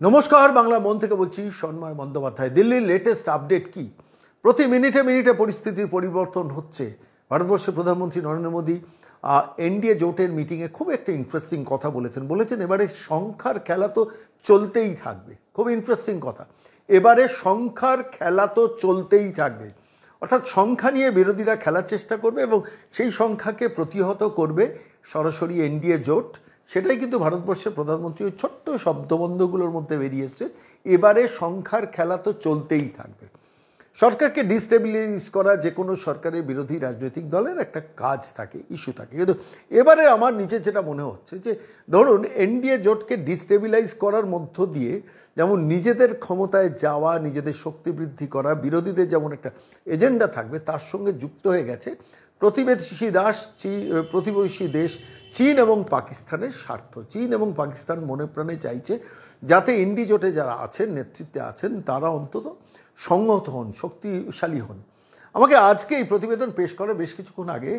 নমস্কার, বাংলা মন থেকে বলছি সন্ময় বন্দ্যোপাধ্যায়। দিল্লির লেটেস্ট আপডেট কি? প্রতি মিনিটে মিনিটে পরিস্থিতির পরিবর্তন হচ্ছে। ভারতবর্ষের প্রধানমন্ত্রী নরেন্দ্র মোদী এনডিএ জোটের মিটিংয়ে খুব একটা ইন্টারেস্টিং কথা বলেছেন এবারে সংখ্যার খেলা তো চলতেই থাকবে। খুব ইন্টারেস্টিং কথা, এবারে সংখ্যার খেলা তো চলতেই থাকবে। অর্থাৎ সংখ্যা নিয়ে বিরোধীরা খেলার চেষ্টা করবে এবং সেই সংখ্যাকে প্রতিহত করবে সরাসরি এনডিএ জোট। সেটাই কিন্তু ভারতবর্ষের প্রধানমন্ত্রী ওই ছোট্ট শব্দবন্ধগুলোর মধ্যে বেরিয়ে এসছে। এবারে সংখ্যার খেলা তো চলতেই থাকবে। সরকারকে ডিস্টেবিলাইজ করা যে কোনো সরকারের বিরোধী রাজনৈতিক দলের একটা কাজ থাকে, ইস্যু থাকে। কিন্তু এবারে আমার নিচে যেটা মনে হচ্ছে যে ধরুন এনডিএ জোটকে ডিস্টেবিলাইজ করার মধ্য দিয়ে যেমন নিজেদের ক্ষমতায় যাওয়া, নিজেদের শক্তি বৃদ্ধি করা, বিরোধীদের যেমন একটা এজেন্ডা থাকবে, তার সঙ্গে যুক্ত হয়ে গেছে প্রতিবেশী দেশ চীন এবং পাকিস্তানের স্বার্থ। চীন এবং পাকিস্তান মনে প্রাণে চাইছে যাতে এনডি জোটে যারা আছেন, নেতৃত্বে আছেন, তারা অন্তত সংহত হন, শক্তিশালী হন। আমাকে আজকে এই প্রতিবেদন পেশ করার বেশ কিছুক্ষণ আগে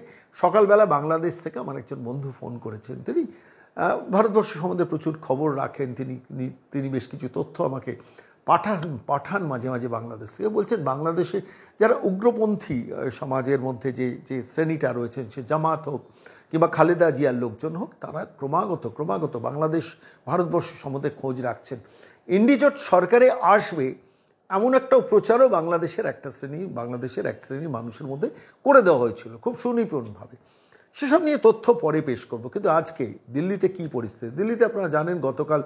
সকালবেলা বাংলাদেশ থেকে আমার একজন বন্ধু ফোন করেছেন। তিনি ভারতবর্ষ সম্বন্ধে প্রচুর খবর রাখেন। তিনি বেশ কিছু তথ্য আমাকে পাঠান মাঝে মাঝে বাংলাদেশ থেকে। বলছেন বাংলাদেশে যারা উগ্রপন্থী সমাজের মধ্যে যে শ্রেণীটা রয়েছেন, সে জামাত হোক কিংবা খালেদা জিয়ার লোকজন হোক, তারা ক্রমাগত বাংলাদেশ ভারতবর্ষ সম্বন্ধে খোঁজ রাখছেন। এনডি জোট সরকারে আসবে এমন একটা প্রচারও বাংলাদেশের এক শ্রেণীর মানুষের মধ্যে করে দেওয়া হয়েছিল খুব সুনিপুণভাবে। সেসব নিয়ে তথ্য পরে পেশ করব। কিন্তু আজকে দিল্লিতে কী পরিস্থিতি? দিল্লিতে আপনারা জানেন গতকাল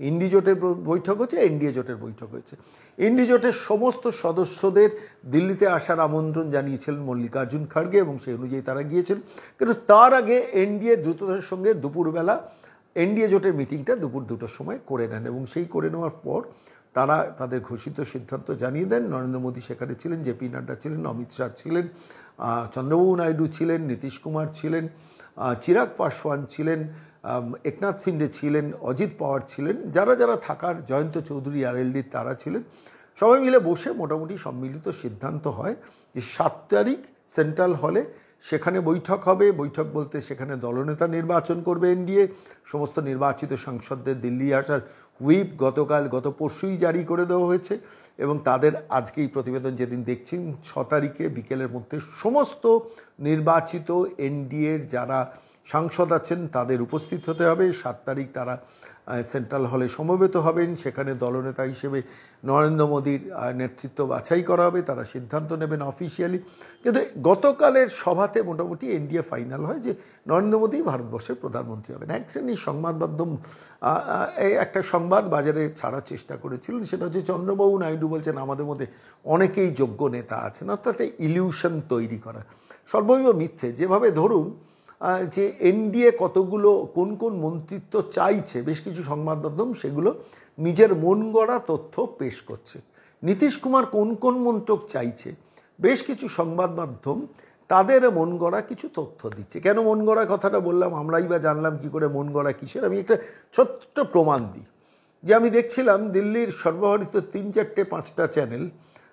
এনডি জোটের বৈঠক হচ্ছে, এনডিএ জোটের বৈঠক হয়েছে। এনডি জোটের সমস্ত সদস্যদের দিল্লিতে আসার আমন্ত্রণ জানিয়েছিলেন মল্লিকার্জুন খাড়গে এবং সেই অনুযায়ী তারা গিয়েছেন। কিন্তু তার আগে এনডিএ দ্রুততার সঙ্গে দুপুরবেলা এনডিএ জোটের মিটিংটা দুপুর 2টোর সময় করে নেন এবং সেই করে নেওয়ার পর তারা তাদের ঘোষিত সিদ্ধান্ত জানিয়ে দেন। নরেন্দ্র মোদী সেখানে ছিলেন, জেপি নাড্ডা ছিলেন, অমিত শাহ ছিলেন, চন্দ্রবাবু নাইডু ছিলেন, নীতিশ কুমার ছিলেন, চিরাগ পাসওয়ান ছিলেন, একনাথ শিন্ডে ছিলেন, অজিত পাওয়ার ছিলেন, যারা যারা থাকার, জয়ন্ত চৌধুরী আরএলডি তারা ছিলেন। সবাই মিলে বসে মোটামুটি সম্মিলিত সিদ্ধান্ত হয় যে 7 তারিখ সেন্ট্রাল হলে সেখানে বৈঠক হবে। বৈঠক বলতে সেখানে দলনেতা নির্বাচন করবে এনডিএ। সমস্ত নির্বাচিত সাংসদদের দিল্লি আসার হুইপ গত পরশুই জারি করে দেওয়া হয়েছে এবং তাদের আজকেই প্রতিবেদন যেদিন দেখছেন 6 তারিখে বিকেলের মধ্যে সমস্ত নির্বাচিত এনডিএর যারা সাংসদ আছেন তাদের উপস্থিত হতে হবে। 7 তারিখ তারা সেন্ট্রাল হলে সমবেত হবেন। সেখানে দলনেতা হিসেবে নরেন্দ্র মোদীর নেতৃত্ব বাছাই করা হবে, তারা সিদ্ধান্ত নেবেন অফিসিয়ালি। কিন্তু গতকালের সভাতে মোটামুটি এনডিএ ফাইনাল হয় যে নরেন্দ্র মোদী ভারতবর্ষের প্রধানমন্ত্রী হবেন। এক শ্রেণীর সংবাদ মাধ্যম একটা সংবাদ বাজারে ছাড়ার চেষ্টা করেছিলেন, সেটা হচ্ছে চন্দ্রবাবু নাইডু বলছেন আমাদের মধ্যে অনেকেই যোগ্য নেতা আছেন। অর্থাৎ একটা ইলিউশন তৈরি করা, সর্বৈব মিথ্যে। যেভাবে ধরুন যে এনডিএ কতগুলো কোন মন্ত্রিত্ব চাইছে, বেশ কিছু সংবাদ মাধ্যম সেগুলো নিজের মন গড়া তথ্য পেশ করছে। নীতিশ কুমার কোন মন্ত্রক চাইছে, বেশ কিছু সংবাদ মাধ্যম তাদের মন গড়া কিছু তথ্য দিচ্ছে। কেন মন গড়া কথাটা বললাম, আমরাই বা জানলাম কি করে মন গড়া কিসের? আমি একটা ছোট্ট প্রমাণ দিই। যে আমি দেখছিলাম দিল্লির সর্বভারতীয় 3-4-5টা চ্যানেল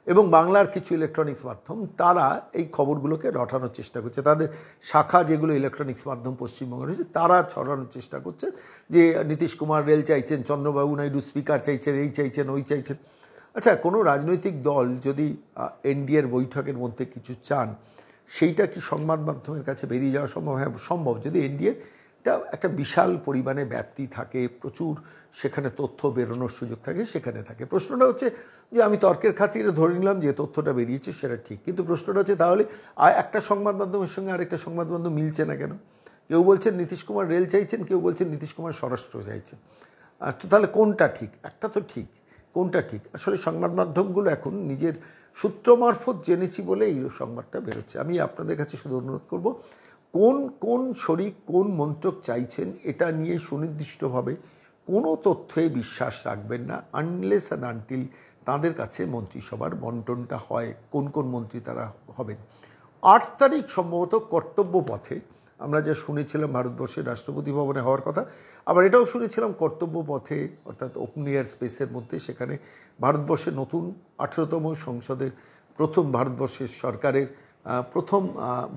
এবং বাংলার কিছু ইলেকট্রনিক্স মাধ্যম, তারা এই খবরগুলোকে রটানোর চেষ্টা করছে। তাদের শাখা যেগুলো ইলেকট্রনিক্স মাধ্যম পশ্চিমবঙ্গে রয়েছে, তারা ছড়ানোর চেষ্টা করছে যে নীতিশ কুমার রেল চাইছেন, চন্দ্রবাবু নাইডু স্পিকার চাইছেন, এই চাইছেন, ওই চাইছেন। আচ্ছা, কোনো রাজনৈতিক দল যদি এনডিএর বৈঠকের মধ্যে কিছু চান, সেইটা কি সংবাদ মাধ্যমের কাছে বেরিয়ে যাওয়া সম্ভব? হ্যাঁ, সম্ভব। যদি এনডিএর একটা বিশাল পরিমাণে ব্যাপ্তি থাকে, প্রচুর সেখানে তথ্য বেরোনোর সুযোগ থাকে, সেখানে থাকে। প্রশ্নটা হচ্ছে যে আমি তর্কের খাতিরে ধরে নিলাম যে তথ্যটা বেরিয়েছে সেটা ঠিক, কিন্তু প্রশ্নটা হচ্ছে তাহলে একটা সংবাদ মাধ্যমের সঙ্গে আরেকটা সংবাদ মাধ্যম মিলছে না কেন? কেউ বলছেন নীতিশ কুমার রেল চাইছেন, কেউ বলছেন নীতিশ কুমার স্বরাষ্ট্র চাইছেন। তো তাহলে কোনটা ঠিক? একটা তো ঠিক, কোনটা ঠিক? আসলে সংবাদ মাধ্যমগুলো এখন নিজের সূত্র মারফত জেনেছি বলে এই সংবাদটা বেরোচ্ছে। আমি আপনাদের কাছে শুধু অনুরোধ করব, কোন শরিক কোন মন্ত্রক চাইছেন এটা নিয়ে সুনির্দিষ্টভাবে কোনো তথ্যে বিশ্বাস রাখবেন না, আনলেস অ্যান্ড আনটিল তাদের কাছে মন্ত্রিসভার বন্টনটা হয়, কোন মন্ত্রী তারা হবেন। 8 তারিখ সম্ভবত কর্তব্য পথে আমরা যা শুনেছিলাম ভারতবর্ষের রাষ্ট্রপতি ভবনে হওয়ার কথা, আবার এটাও শুনেছিলাম কর্তব্য পথে অর্থাৎ ওপেন এয়ার স্পেসের মধ্যে, সেখানে ভারতবর্ষের নতুন 18তম সংসদের প্রথম ভারতবর্ষের সরকারের প্রথম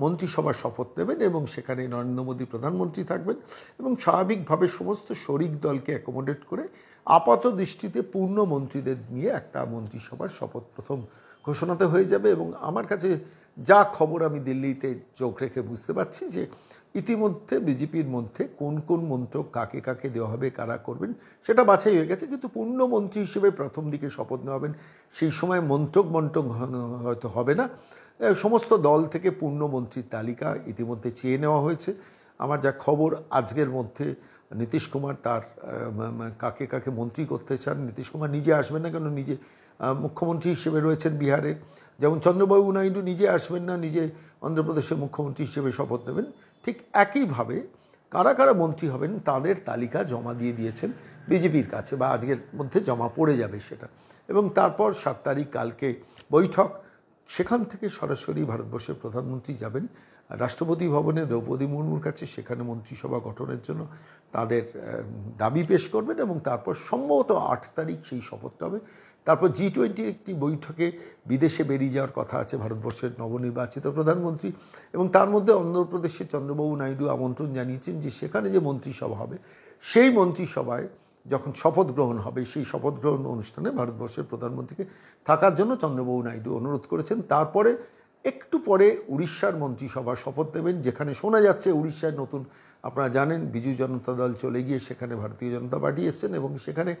মন্ত্রিসভার শপথ নেবেন এবং সেখানে নরেন্দ্র মোদী প্রধানমন্ত্রী থাকবেন এবং স্বাভাবিকভাবে সমস্ত শরিক দলকে অ্যাকোমোডেট করে আপাত দৃষ্টিতে পূর্ণ মন্ত্রীদের নিয়ে একটা মন্ত্রিসভার শপথ প্রথম ঘোষণাতে হয়ে যাবে। এবং আমার কাছে যা খবর আমি দিল্লিতে চোখ রেখে বুঝতে পারছি যে ইতিমধ্যে বিজেপির মধ্যে কোন কোন মন্ত্রক কাকে কাকে দেওয়া হবে, কারা করবেন সেটা বাছাই হয়ে গেছে, কিন্তু পূর্ণ মন্ত্রী হিসেবে প্রথম দিকে শপথ নেওয়াবেন। সেই সময় মন্ত্রক হয়তো হবে না, সমস্ত দল থেকে পূর্ণ মন্ত্রীর তালিকা ইতিমধ্যে চেয়ে নেওয়া হয়েছে। আমার যা খবর আজকের মধ্যে নীতিশ কুমার তার কাকে কাকে মন্ত্রী করতে চান, নীতিশ কুমার নিজে আসবেন না, কেন নিজে মুখ্যমন্ত্রী হিসেবে রয়েছেন বিহারের। যেমন চন্দ্রবাবু নাইডু নিজে আসবেন না, নিজে অন্ধ্রপ্রদেশের মুখ্যমন্ত্রী হিসেবে শপথ নেবেন, ঠিক একইভাবে কারা কারা মন্ত্রী হবেন তাদের তালিকা জমা দিয়ে দিয়েছেন বিজেপির কাছে, বা আজকের মধ্যে জমা পড়ে যাবে সেটা। এবং তারপর 7 তারিখ কালকে বৈঠক, সেখান থেকে সরাসরি ভারতবর্ষের প্রধানমন্ত্রী যাবেন রাষ্ট্রপতি ভবনে দ্রৌপদী মুর্মুর কাছে, সেখানে মন্ত্রিসভা গঠনের জন্য তাদের দাবি পেশ করবেন এবং তারপর সম্ভবত 8 তারিখ সেই শপথটা হবে। তারপর G20 একটি বৈঠকে বিদেশে বেরিয়ে যাওয়ার কথা আছে ভারতবর্ষের নবনির্বাচিত প্রধানমন্ত্রী, এবং তার মধ্যে অন্ধ্রপ্রদেশের চন্দ্রবাবু নাইডু আমন্ত্রণ জানিয়েছেন যে সেখানে যে মন্ত্রিসভা হবে সেই মন্ত্রিসভায় যখন শপথ গ্রহণ হবে সেই শপথ গ্রহণ অনুষ্ঠানে ভারতবর্ষের প্রধানমন্ত্রীকে থাকার জন্য চন্দ্রবাবু নাইডু অনুরোধ করেছেন। তারপরে একটু পরে উড়িষ্যার মন্ত্রিসভা শপথ নেবেন, যেখানে শোনা যাচ্ছে উড়িষ্যায় নতুন, আপনারা জানেন বিজু জনতা দল চলে গিয়ে সেখানে ভারতীয় জনতা পার্টি এসছেন, এবং সেখানে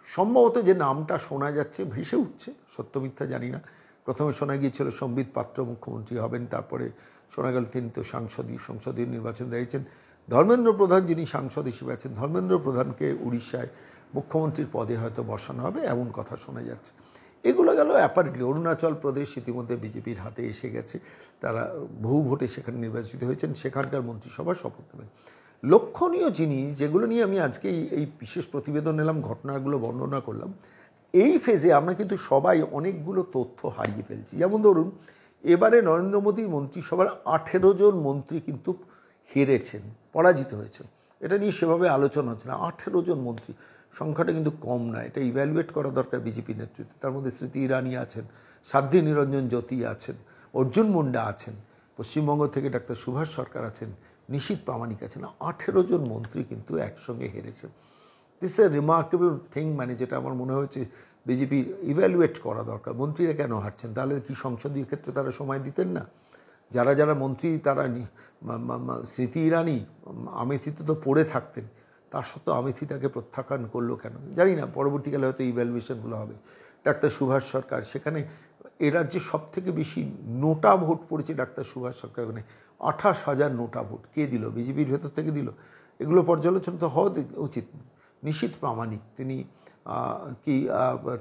সম্ভবত যে নামটা শোনা যাচ্ছে ভেসে উঠছে, সত্য মিথ্যা জানি না, প্রথমে শোনা গিয়েছিল সম্বিত পাত্র মুখ্যমন্ত্রী হবেন, তারপরে শোনা গেল তিনি তো সংসদীয় নির্বাচন দিয়েছেন, ধর্মেন্দ্র প্রধান যিনি সাংসদ হিসেবে আছেন ধর্মেন্দ্র প্রধানকে উড়িষ্যায় মুখ্যমন্ত্রীর পদে হয়তো বসানো হবে, এমন কথা শোনা যাচ্ছে। এগুলো গেল অ্যাপারেন্টলি। অরুণাচল প্রদেশ ইতিমধ্যে বিজেপির হাতে এসে গেছে, তারা বহু ভোটে সেখানে নির্বাচিত হয়েছেন, সেখানকার মন্ত্রিসভার শপথ নেবেন। লক্ষণীয় জিনিস যেগুলো নিয়ে আমি আজকে এই বিশেষ প্রতিবেদন এলাম, ঘটনাগুলো বর্ণনা করলাম, এই ফেজে আমরা কিন্তু সবাই অনেকগুলো তথ্য হারিয়ে ফেলছি। যেমন ধরুন, এবারে নরেন্দ্র মোদী মন্ত্রিসভার 18 জন মন্ত্রী কিন্তু হেরেছেন, পরাজিত হয়েছেন। এটা নিয়ে সেভাবে আলোচনা হচ্ছে না। 18 জন মন্ত্রী সংখ্যাটা কিন্তু কম না, এটা ইভ্যালুয়েট করা দরকার বিজেপি নেতৃত্বে। তার মধ্যে স্মৃতি ইরানি আছেন, সাধ্বী নিরঞ্জন জ্যোতি আছেন, অর্জুন মুন্ডা আছেন, পশ্চিমবঙ্গ থেকে ডাক্তার সুভাষ সরকার আছেন, নিশীথ প্রামাণিক আছেন। 18 জন মন্ত্রী কিন্তু একসঙ্গে হেরেছেন। দিস এ রিমার্কেবল থিং, মানে যেটা আমার মনে হয়েছে বিজেপির ইভ্যালুয়েট করা দরকার। মন্ত্রীরা কেন হারছেন? তাহলে কি সংসদীয় ক্ষেত্রে তারা সময় দিতেন না? যারা যারা মন্ত্রী তারা স্মৃতি ইরানি আমেথিতে তো পড়ে থাকতেন, তা সত্ত্বেও আমেথি তাকে প্রত্যাখ্যান করলো কেন জানি না। পরবর্তীকালে হয়তো ইভ্যালুয়েশনগুলো হবে। ডাক্তার সুভাষ সরকার, সেখানে এ রাজ্যে সবথেকে বেশি নোটা ভোট পড়েছে ডাক্তার সুভাষ সরকার, ওখানে 28,000 নোটা ভোট কে দিল? বিজেপির ভেতর থেকে দিল। এগুলো পর্যালোচনা তো হওয়া উচিত। নিশীথ প্রামাণিক, তিনি কি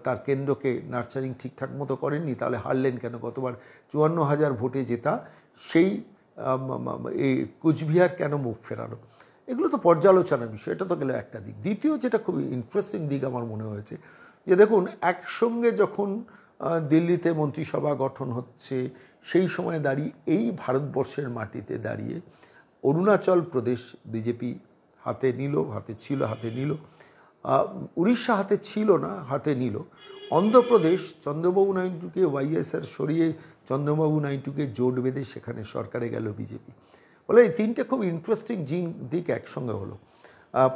তার কেন্দ্রকে নার্চারিং ঠিকঠাক মতো করেননি? তাহলে হারলেন কেন? গতবার 54,000 ভোটে জেতা সেই এই কুচবিহার কেন মুখ ফেরালো? এগুলো তো পর্যালোচনার বিষয়। এটা তো গেল একটা দিক। দ্বিতীয় যেটা খুবই ইন্টারেস্টিং দিক আমার মনে হয়েছে, যে দেখুন একসঙ্গে যখন দিল্লিতে মন্ত্রিসভা গঠন হচ্ছে সেই সময় দাঁড়িয়ে এই ভারতবর্ষের মাটিতে দাঁড়িয়ে অরুণাচল প্রদেশ বিজেপি হাতে নিল, উড়িষ্যা হাতে ছিল না, হাতে নিল। অন্ধ্রপ্রদেশ চন্দ্রবাবু নাইডুকে ওয়াইএসআর সরিয়ে চন্দ্রবাবু নাইডুকে জোট বেঁধে সেখানে সরকারে গেল বিজেপি। বলে এই তিনটে খুব ইন্টারেস্টিং দিক একসঙ্গে হলো।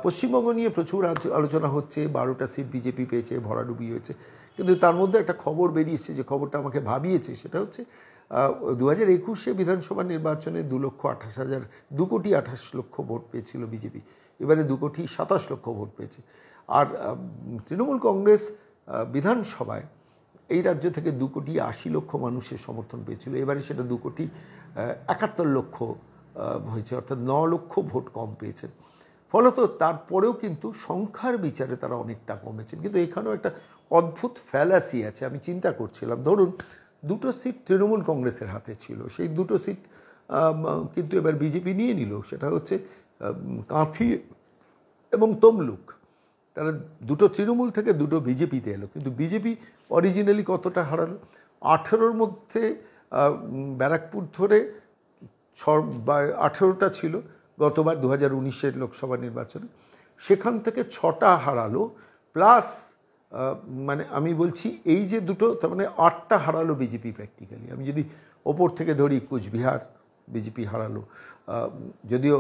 পশ্চিমবঙ্গ নিয়ে প্রচুর আলোচনা হচ্ছে, 12টা সিট বিজেপি পেয়েছে, ভরাডুবি হয়েছে, কিন্তু তার মধ্যে একটা খবর বেরিয়েছে যে খবরটা আমাকে ভাবিয়েছে, সেটা হচ্ছে 2021 বিধানসভা নির্বাচনে 2,28,00,000 ভোট পেয়েছিল বিজেপি, এবারে 2,27,00,000 ভোট পেয়েছে। আর তৃণমূল কংগ্রেস বিধানসভায় এই রাজ্য থেকে 2,80,00,000 মানুষের সমর্থন পেয়েছিল, এবারে সেটা 2,71,00,000 হয়েছে, অর্থাৎ 9 লক্ষ ভোট কম পেয়েছেন। ফলত তারপরেও কিন্তু সংখ্যার বিচারে তারা অনেকটা কমেছেন। কিন্তু এখানেও একটা অদ্ভুত ফ্যালাসি আছে। আমি চিন্তা করছিলাম, ধরুন 2টো সিট তৃণমূল কংগ্রেসের হাতে ছিল, সেই 2টো সিট কিন্তু এবার বিজেপি নিয়ে নিল। সেটা হচ্ছে কাঁথি এবং তমলুক। তারা 2টো তৃণমূল থেকে 2টো বিজেপিতে এলো, কিন্তু বিজেপি অরিজিনালি কতটা হারালো? 18-র মধ্যে ব্যারাকপুর ধরে 18টা ছিল গতবার 2019 লোকসভা নির্বাচনে, সেখান থেকে 6টা হারালো, প্লাস মানে আমি বলছি এই যে দুটো, তার মানে 8টা হারালো বিজেপি প্র্যাকটিক্যালি। আমি যদি ওপর থেকে ধরি কুচবিহার বিজেপি হারালো, যদিও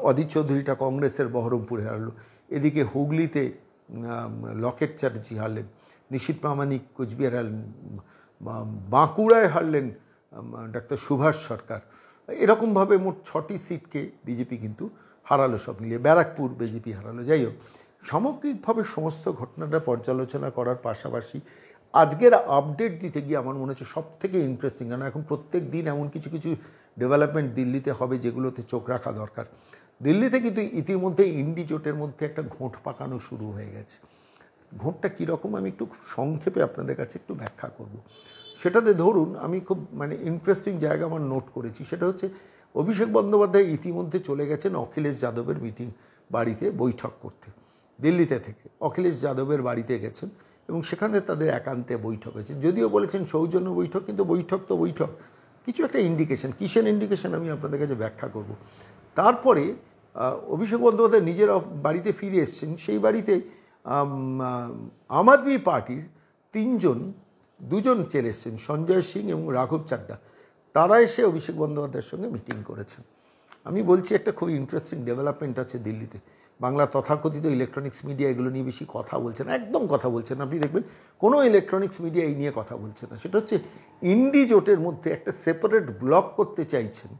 অধীর চৌধুরীটা কংগ্রেসের বহরমপুরে হারালো, এদিকে হুগলিতে লকেট চ্যাটার্জি হারলেন, নিশীথ প্রামাণিক কোচবিহার হারলেন, বাঁকুড়ায় হারলেন ডাক্তার সুভাষ সরকার। এরকমভাবে মোট 6টি সিটকে বিজেপি কিন্তু হারালো সব মিলিয়ে, ব্যারাকপুর বিজেপি হারালো। যাই হোক, সামগ্রিকভাবে সমস্ত ঘটনাটা পর্যালোচনা করার পাশাপাশি আজকের আপডেট দিতে গিয়ে আমার মনে হচ্ছে সব থেকে ইন্টারেস্টিং, কারণ এখন প্রত্যেক দিন এমন কিছু কিছু ডেভেলপমেন্ট দিল্লিতে হবে যেগুলোতে চোখ রাখা দরকার। দিল্লিতে কিন্তু ইতিমধ্যে ইন্ডি জোটের মধ্যে একটা ঘোঁট পাকানো শুরু হয়ে গেছে। ঘোঁটটা কীরকম আমি একটু সংক্ষেপে আপনাদের কাছে একটু ব্যাখ্যা করব। সেটাতে ধরুন আমি খুব ইন্টারেস্টিং জায়গা আমার নোট করেছি, সেটা হচ্ছে অভিষেক বন্দ্যোপাধ্যায় ইতিমধ্যে চলে গেছেন অখিলেশ যাদবের বাড়িতে বৈঠক করতে। দিল্লিতে থেকে অখিলেশ যাদবের বাড়িতে গেছেন এবং সেখানে তাদের একান্তে বৈঠক হয়েছে। যদিও বলেছেন সৌজন্য বৈঠক, কিন্তু বৈঠক তো বৈঠক, কিছু একটা ইন্ডিকেশন, কিসের ইন্ডিকেশন আমি আপনাদের কাছে ব্যাখ্যা করব। তারপরে অভিষেক বন্দ্যোপাধ্যায় নিজের বাড়িতে ফিরে এসছেন। সেই বাড়িতে আম আদমি পার্টির দুজন চলে এসছেন, সঞ্জয় সিং এবং রাঘব চাড্ডা। তারা এসে অভিষেক বন্দ্যোপাধ্যায়ের সঙ্গে মিটিং করেছেন। আমি বলছি একটা খুব ইন্টারেস্টিং ডেভেলপমেন্ট আছে দিল্লিতে। বাংলা তথাকথিত ইলেকট্রনিক্স মিডিয়া এগুলো নিয়ে বেশি কথা বলছে না, একদম কথা বলছে না। আপনি দেখবেন কোনো ইলেকট্রনিক্স মিডিয়া এই নিয়ে কথা বলছে না। সেটা হচ্ছে ইন্ডি জোটের মধ্যে একটা সেপারেট ব্লক করতে চাইছেন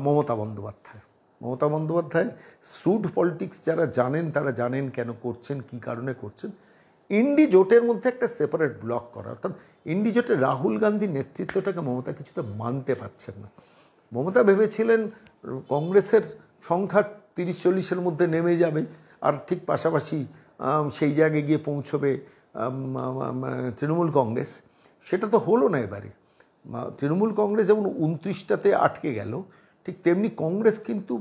মমতা বন্দ্যোপাধ্যায়। মমতা বন্দ্যোপাধ্যায় শ্রুড পলিটিক্স যারা জানেন তারা জানেন কেন করছেন, কী কারণে করছেন। ইন্ডি জোটের মধ্যে একটা সেপারেট ব্লক করা, অর্থাৎ ইন্ডি জোটে রাহুল গান্ধীর নেতৃত্বটাকে মমতা কিছুতে মানতে পারছেন না। মমতা ভেবেছিলেন কংগ্রেসের সংখ্যা 30-40-এর মধ্যে নেমে যাবে, আর ঠিক পাশাপাশি সেই জায়গায় গিয়ে পৌঁছবে তৃণমূল কংগ্রেস। সেটা তো হলো না এবারে। তৃণমূল কংগ্রেস যেমন 29টাতে আটকে গেল, ঠিক তেমনি কংগ্রেস কিন্তু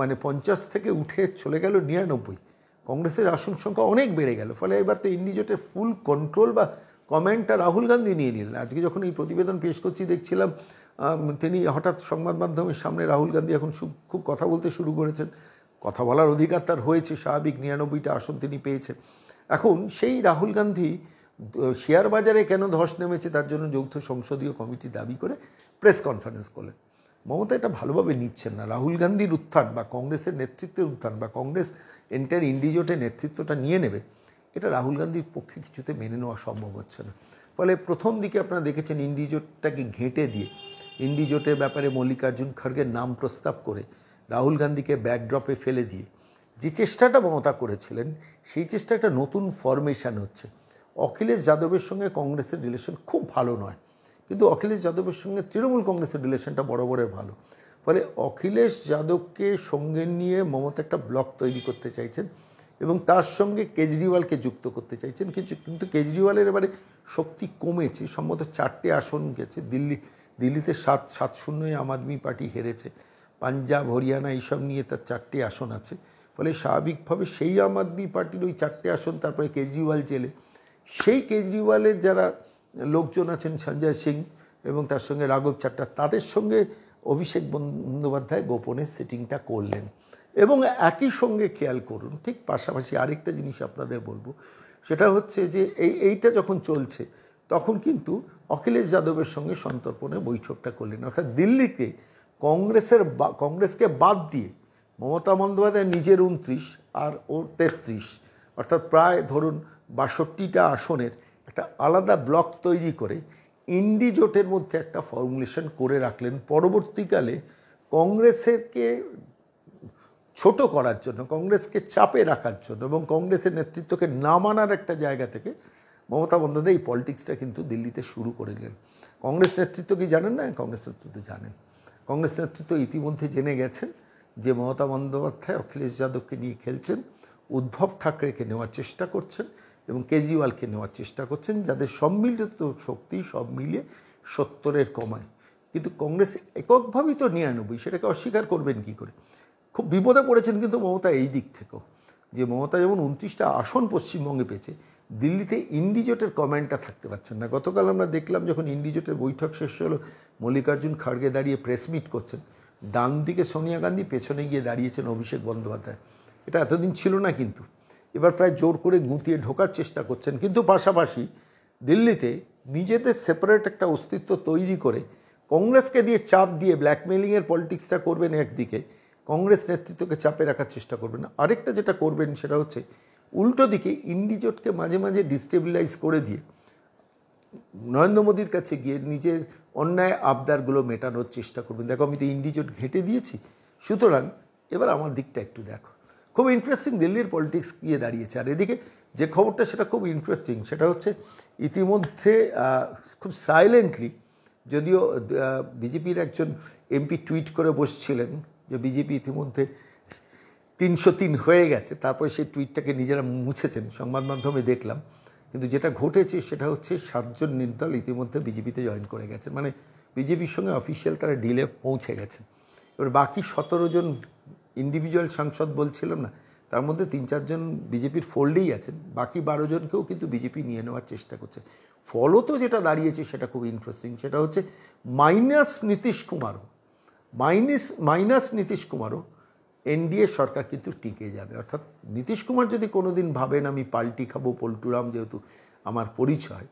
50 থেকে উঠে চলে গেল 99। কংগ্রেসের আসন সংখ্যা অনেক বেড়ে গেল। ফলে এবার তো ইন্ডি জোটের ফুল কন্ট্রোল বা কমেন্টটা রাহুল গান্ধী নিয়ে নিলেন। আজকে যখন এই প্রতিবেদন পেশ করছি দেখছিলাম তিনি হঠাৎ সংবাদ মাধ্যমের সামনে রাহুল গান্ধী এখন খুব কথা বলতে শুরু করেছেন। কথা বলার অধিকার তার হয়েছে, স্বাভাবিক, 99টা আসন তিনি পেয়েছেন। এখন সেই রাহুল গান্ধী শেয়ার বাজারে কেন ধস নেমেছে তার জন্য যৌথ সংসদীয় কমিটি দাবি করে প্রেস কনফারেন্স করলেন। মমতা এটা ভালোভাবে নিচ্ছেন না। রাহুল গান্ধীর উত্থান বা কংগ্রেসের নেতৃত্বের উত্থান বা কংগ্রেস এন্টায়ার ইন্ডি জোটের নেতৃত্বটা নিয়ে নেবে, এটা রাহুল গান্ধীর পক্ষে কিছুতে মেনে নেওয়া সম্ভব হচ্ছে না। ফলে প্রথম দিকে আপনারা দেখেছেন ইন্ডি জোটটাকে ঘেঁটে দিয়ে, ইন্ডি জোটের ব্যাপারে মল্লিকার্জুন খড়গের নাম প্রস্তাব করে রাহুল গান্ধীকে ব্যাকড্রপে ফেলে দিয়ে যে চেষ্টাটা মমতা করেছিলেন, সেই চেষ্টা একটা নতুন ফরমেশন হচ্ছে। অখিলেশ যাদবের সঙ্গে কংগ্রেসের রিলেশন খুব ভালো নয়, কিন্তু অখিলেশ যাদবের সঙ্গে তৃণমূল কংগ্রেসের রিলেশনটা বরাবরের ভালো। ফলে অখিলেশ যাদবকে সঙ্গে নিয়ে মমতা একটা ব্লক তৈরি করতে চাইছেন এবং তার সঙ্গে কেজরিওয়ালকে যুক্ত করতে চাইছেন। কিন্তু কেজরিওয়ালের এবারে শক্তি কমেছে, সম্ভবত 4টে আসন গেছে। দিল্লিতে 7-0 আম আদমি পার্টি হেরেছে। পাঞ্জাব, হরিয়ানা এইসব নিয়ে তার 4টে আসন আছে। ফলে স্বাভাবিকভাবে সেই আম আদমি পার্টির ওই 4টে আসন, তারপরে কেজরিওয়াল জেলে, সেই কেজরিওয়ালের যারা লোকজন আছেন সঞ্জয় সিং এবং তার সঙ্গে রাঘব চাড্ডা, তাদের সঙ্গে অভিষেক বন্দ্যোপাধ্যায় গোপনে সেটিংটা করলেন। এবং একই সঙ্গে খেয়াল করুন, ঠিক পাশাপাশি আরেকটা জিনিস আপনাদের বলবো, সেটা হচ্ছে যে এইটা যখন চলছে তখন কিন্তু অখিলেশ যাদবের সঙ্গে সন্তর্পণে বৈঠকটা করলেন। অর্থাৎ দিল্লিতে কংগ্রেসকে বাদ দিয়ে মমতা বন্দ্যোপাধ্যায় নিজের 29 আর ওর 33, অর্থাৎ প্রায় ধরুন 62টা আসনের একটা আলাদা ব্লক তৈরি করে ইন্ডি জোটের মধ্যে একটা ফর্মুলেশন করে রাখলেন। পরবর্তীকালে কংগ্রেসকে ছোট করার জন্য, কংগ্রেসকে চাপে রাখার জন্য এবং কংগ্রেসের নেতৃত্বকে না মানার একটা জায়গা থেকে মমতা বন্দ্যোপাধ্যায় এই পলিটিক্সটা কিন্তু দিল্লিতে শুরু করে দিলেন। কংগ্রেস নেতৃত্ব কি জানেন না? কংগ্রেস নেতৃত্ব জানেন। কংগ্রেস নেতৃত্ব ইতিমধ্যে জেনে গেছেন যে মমতা বন্দ্যোপাধ্যায় অখিলেশ যাদবকে নিয়ে খেলছেন, উদ্ধব ঠাকরেকে নেওয়ার চেষ্টা করছেন এবং কেজরিওয়ালকে নেওয়ার চেষ্টা করছেন, যাদের সম্মিলিত শক্তি সব মিলিয়ে 70-এর কমায়। কিন্তু কংগ্রেস এককভাবেই তো 99, সেটাকে অস্বীকার করবেন কী করে? খুব বিপদে পড়েছেন কিন্তু মমতা এই দিক থেকেও, যে মমতা যেমন 29টা আসন পশ্চিমবঙ্গে পেয়েছে, দিল্লিতে ইন্ডি জোটের কমেন্টটা থাকতে পারছেন না। গতকাল আমরা দেখলাম যখন ইন্ডি জোটের বৈঠক শেষ হলো, মল্লিকার্জুন খড়গে দাঁড়িয়ে প্রেস মিট করছেন, ডান দিকে সোনিয়া গান্ধী, পেছনে গিয়ে দাঁড়িয়েছেন অভিষেক বন্দ্যোপাধ্যায়। এটা এতদিন ছিল না, কিন্তু এবার প্রায় জোর করে গুঁতিয়ে ঢোকার চেষ্টা করছেন। কিন্তু পাশাপাশি দিল্লিতে নিজেদের সেপারেট একটা অস্তিত্ব তৈরি করে কংগ্রেসকে দিয়ে চাপ দিয়ে ব্ল্যাকমেলিংয়ের পলিটিক্সটা করবেন একদিকে, কংগ্রেস নেতৃত্বকে চাপে রাখার চেষ্টা করবেন না। আরেকটা যেটা করবেন সেটা হচ্ছে উল্টো দিকে ইন্ডিজোটকে মাঝে মাঝে ডিস্টেবিলাইজ করে দিয়ে নরেন্দ্র মোদীর কাছে গিয়ে নিজের অন্যায় আবদারগুলো মেটানোর চেষ্টা করবেন। দেখো, আমি তো ইন্ডিজোট ঘেঁটে দিয়েছি, সুতরাং এবার আমার দিকটা একটু দেখো। খুব ইন্টারেস্টিং দিল্লির পলিটিক্স গিয়ে দাঁড়িয়েছে। আর এদিকে যে খবরটা সেটা খুব ইন্টারেস্টিং, সেটা হচ্ছে ইতিমধ্যে খুব সাইলেন্টলি, যদিও বিজেপির একজন এমপি টুইট করে বসছিলেন যে বিজেপি ইতিমধ্যে 303 হয়ে গেছে, তারপরে সেই টুইটটাকে নিজেরা মুছেছেন, সংবাদ মাধ্যমে দেখলাম। কিন্তু যেটা ঘটেছে সেটা হচ্ছে 7 জন নির্দল ইতিমধ্যে বিজেপিতে জয়েন করে গেছেন, মানে বিজেপির সঙ্গে অফিসিয়াল তারা ডিলে পৌঁছে গেছেন। এবার বাকি 17 জন ইন্ডিভিজুয়াল সাংসদ বলছিলাম না, তার মধ্যে 3-4 জন বিজেপির ফোল্ডেই আছেন, বাকি 12 জনকেও কিন্তু বিজেপি নিয়ে নেওয়ার চেষ্টা করছে। ফলত যেটা দাঁড়িয়েছে সেটা খুব ইন্টারেস্টিং, সেটা হচ্ছে মাইনাস নীতিশ কুমারও এনডিএ সরকার কিন্তু টিকে যাবে। অর্থাৎ নীতিশ কুমার যদি কোনো দিন ভাবেন আমি পাল্টি খাবো, পল্টুরাম যেহেতু আমার পরিচয়,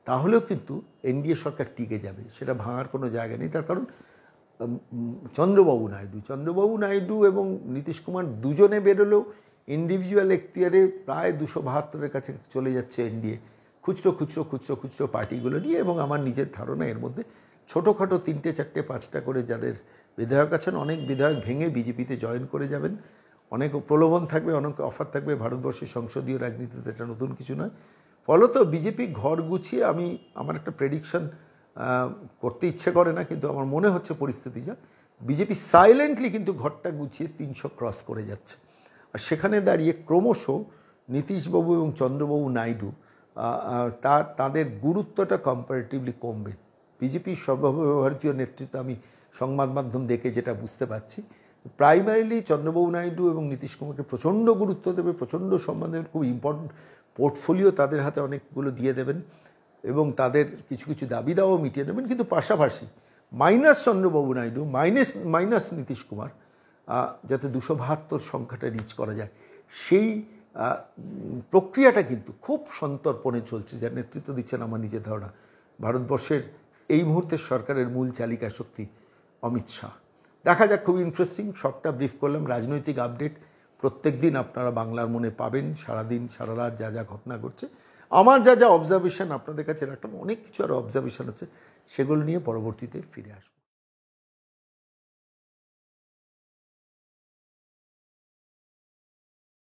তাহলেও কিন্তু এনডিএ সরকার টিকে যাবে, সেটা ভাঙার কোনো জায়গা নেই। তার কারণ চন্দ্রবাবু নাইডু এবং নীতিশ কুমার দুজনে বেরোলেও ইন্ডিভিজুয়াল এখতিয়ারে প্রায় 272-এর কাছে চলে যাচ্ছে এনডিএ, খুচরো পার্টিগুলো নিয়ে। এবং আমার নিজের ধারণা এর মধ্যে ছোটোখাটো 3টে 4টে 5টা করে যাদের বিধায়ক আছেন, অনেক বিধায়ক ভেঙে বিজেপিতে জয়েন করে যাবেন। অনেক প্রলোভন থাকবে, অনেক অফার থাকবে। ভারতবর্ষের সংসদীয় রাজনীতিতে এটা নতুন কিছু নয়। ফলত বিজেপি ঘর গুছিয়ে, আমার একটা প্রেডিকশন করতে ইচ্ছে করে না, কিন্তু আমার মনে হচ্ছে পরিস্থিতি যা, বিজেপি সাইলেন্টলি কিন্তু ঘরটা গুছিয়ে 300 ক্রস করে যাচ্ছে। আর সেখানে দাঁড়িয়ে ক্রমশ নীতিশবাবু এবং চন্দ্রবাবু নাইডু তাদের গুরুত্বটা কম্পারেটিভলি কমবে। বিজেপির সর্বভারতীয় নেতৃত্ব আমি সংবাদ মাধ্যম দেখে যেটা বুঝতে পারছি, প্রাইমারিলি চন্দ্রবাবু নাইডু এবং নীতিশ কুমারকে প্রচণ্ড গুরুত্ব দেবে, প্রচণ্ড সম্মান দেবেন, খুব ইম্পর্টেন্ট পোর্টফোলিও তাদের হাতে অনেকগুলো দিয়ে দেবেন এবং তাদের কিছু কিছু দাবি দাওয়াও মিটিয়ে নেবেন। কিন্তু পাশাপাশি মাইনাস চন্দ্রবাবু নাইডু, মাইনাস নীতিশ কুমার, যাতে 272 সংখ্যাটা রিচ করা যায়, সেই প্রক্রিয়াটা কিন্তু খুব সন্তর্পণে চলছে। যার নেতৃত্ব দিচ্ছেন আমার নিজের ধারণা ভারতবর্ষের এই মুহূর্তের সরকারের মূল চালিকা শক্তি অমিত শাহ। দেখা যাক, খুব ইন্টারেস্টিং। সবটা ব্রিফ করলাম, রাজনৈতিক আপডেট প্রত্যেক দিন আপনারা বাংলার মনে পাবেন, সারাদিন সারা রাত যা ঘটনা ঘটছে, আমার যা অবজারভেশন আপনাদের কাছে রাখলাম। অনেক কিছু আরও অবজারভেশন আছে, সেগুলো নিয়ে পরবর্তীতে ফিরে আসবো।